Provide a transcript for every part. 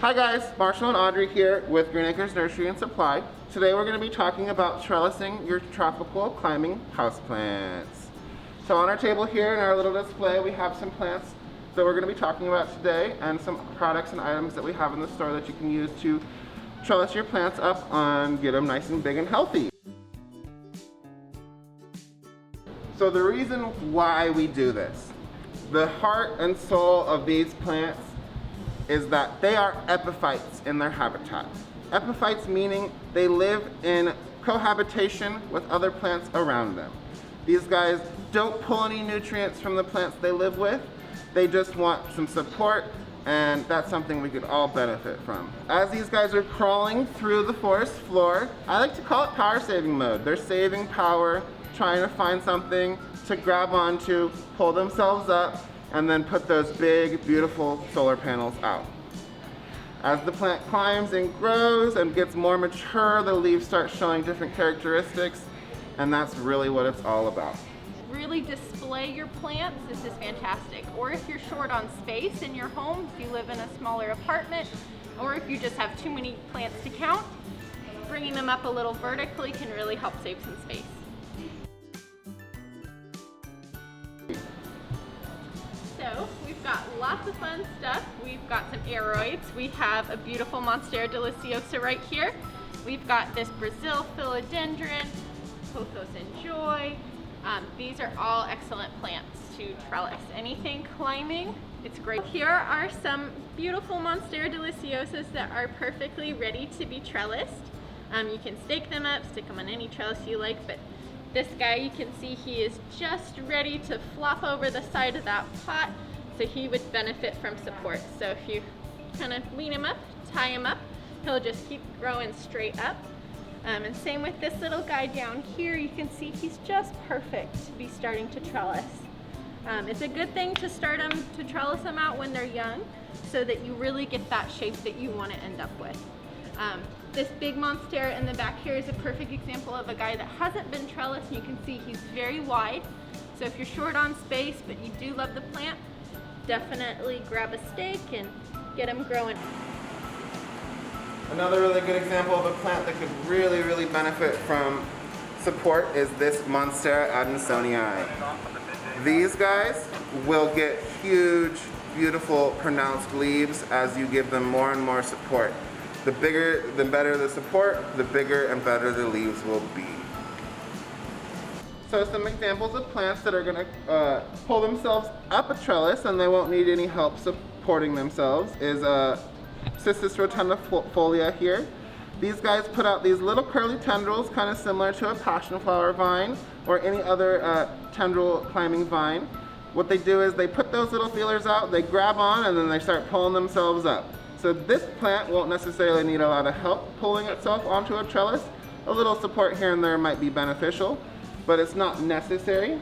Hi guys, Marshall and Audrey here with Green Acres Nursery and Supply. Today we're going to be talking about trellising your tropical climbing houseplants. So on our table here in our little display we have some plants that we're going to be talking about today and some products and items that we have in the store that you can use to trellis your plants up and get them nice and big and healthy. So the reason why we do this, the heart and soul of these plants is that they are epiphytes in their habitat. Epiphytes meaning they live in cohabitation with other plants around them. These guys don't pull any nutrients from the plants they live with. They just want some support, and that's something we could all benefit from. As these guys are crawling through the forest floor, I like to call it power saving mode. They're saving power, trying to find something to grab onto, pull themselves up, and then put those big, beautiful solar panels out. As the plant climbs and grows and gets more mature, the leaves start showing different characteristics, and that's really what it's all about. Really display your plants, this is fantastic. Or if you're short on space in your home, if you live in a smaller apartment, or if you just have too many plants to count, bringing them up a little vertically can really help save some space. So we've got lots of fun stuff. We've got some aroids. We have a beautiful Monstera deliciosa right here. We've got this Brazil philodendron, Pothos and Joy. These are all excellent plants to trellis. Anything climbing, it's great. Here are some beautiful Monstera deliciosas that are perfectly ready to be trellised. You can stake them up, stick them on any trellis you like, but this guy, you can see he is just ready to flop over the side of that pot, so he would benefit from support. So if you kind of lean him up, tie him up, he'll just keep growing straight up. And same with this little guy down here, you can see he's just perfect to be starting to trellis. It's a good thing to start them, to trellis them out when they're young, so that you really get that shape that you want to end up with. This big Monstera in the back here is a perfect example of a guy that hasn't been trellised. You can see he's very wide. So if you're short on space, but you do love the plant, definitely grab a stake and get him growing. Another really good example of a plant that could really benefit from support is this Monstera adansonii. These guys will get huge, beautiful, pronounced leaves as you give them more and more support. The bigger, the better the support, the bigger and better the leaves will be. So some examples of plants that are going to pull themselves up a trellis and they won't need any help supporting themselves is Cissus rotundifolia here. These guys put out these little curly tendrils, kind of similar to a passion flower vine or any other tendril climbing vine. What they do is they put those little feelers out, they grab on, and then they start pulling themselves up. So this plant won't necessarily need a lot of help pulling itself onto a trellis. A little support here and there might be beneficial, but it's not necessary.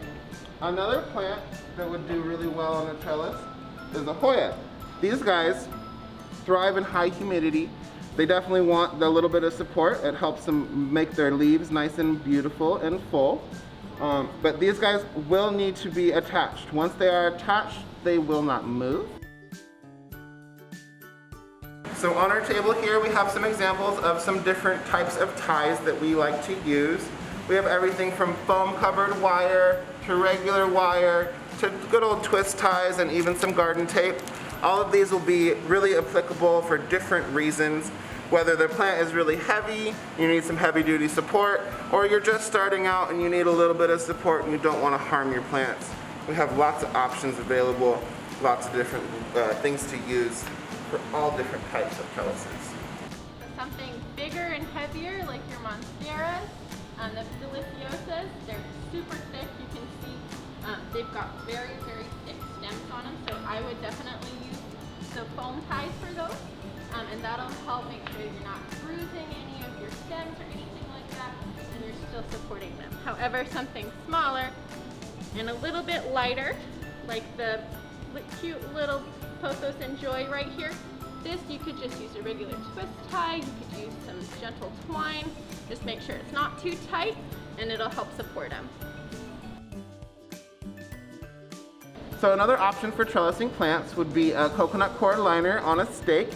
Another plant that would do really well on a trellis is a Hoya. These guys thrive in high humidity. They definitely want the little bit of support. It helps them make their leaves nice and beautiful and full. But these guys will need to be attached. Once they are attached, they will not move. So on our table here we have some examples of some different types of ties that we like to use. We have everything from foam covered wire to regular wire to good old twist ties and even some garden tape. All of these will be really applicable for different reasons. Whether the plant is really heavy, you need some heavy duty support, or you're just starting out and you need a little bit of support and you don't want to harm your plants. We have lots of options available, lots of different things to use for all different types of trellises. Something bigger and heavier like your Monsteras, the deliciosas, they're super thick. You can see they've got very thick stems on them, so I would definitely use the foam ties for those, and that'll help make sure you're not bruising any of your stems or anything like that, and you're still supporting them. However, something smaller and a little bit lighter, like the cute little Pothos and Joy right here, this you could just use a regular twist tie, you could use some gentle twine, just make sure it's not too tight and it'll help support them. So another option for trellising plants would be a coconut cord liner on a stake.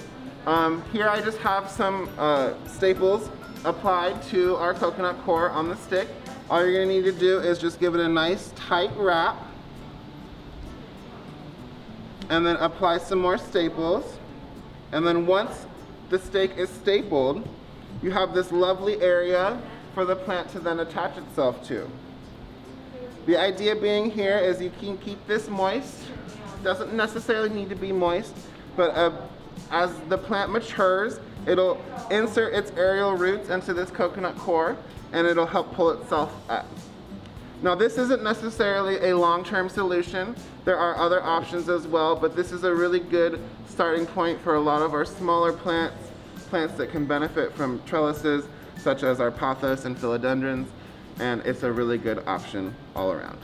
Here I just have some staples applied to our coconut core on the stick. All you're gonna need to do is just give it a nice tight wrap and then apply some more staples. And then once the stake is stapled, you have this lovely area for the plant to then attach itself to. The idea being here is you can keep this moist. Doesn't necessarily need to be moist, but as the plant matures, it'll insert its aerial roots into this coconut core and it'll help pull itself up. Now this isn't necessarily a long-term solution. There are other options as well, but this is a really good starting point for a lot of our smaller plants that can benefit from trellises, such as our pothos and philodendrons, and it's a really good option all around.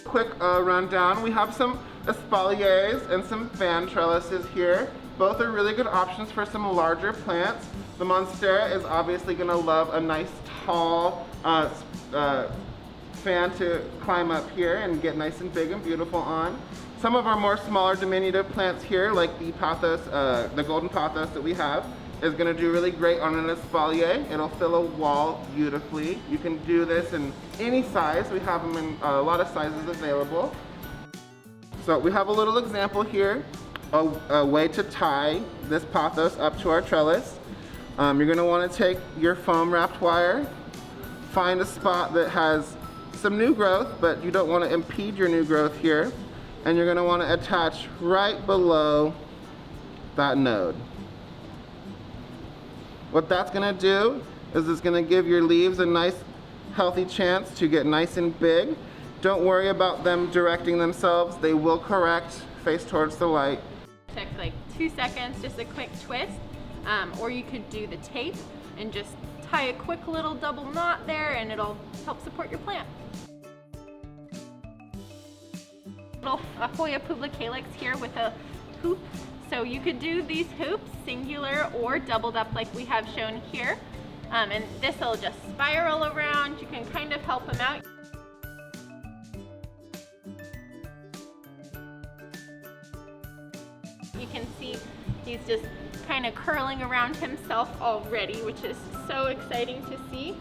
Quick rundown, we have some espaliers and some fan trellises here. Both are really good options for some larger plants. The monstera is obviously going to love a nice tall fan to climb up here and get nice and big and beautiful on. Some of our more smaller diminutive plants here, like the pothos, the golden pothos that we have, is going to do really great on an espalier. It'll fill a wall beautifully. You can do this in any size. We have them in a lot of sizes available. So we have a little example here, a way to tie this pothos up to our trellis. You're going to want to take your foam wrapped wire, find a spot that has some new growth, but you don't want to impede your new growth here, and you're going to want to attach right below that node. What that's going to do is it's going to give your leaves a nice healthy chance to get nice and big. Don't worry about them directing themselves. They will correct, face towards the light. Took like 2 seconds, just a quick twist. Or you could do the tape and just tie a quick little double knot there and it'll help support your plant. Little Hoya publicalyx here with a hoop. So you could do these hoops singular or doubled up like we have shown here. And this will just spiral around. You can kind of help them out. You can see he's just kind of curling around himself already, which is so exciting to see.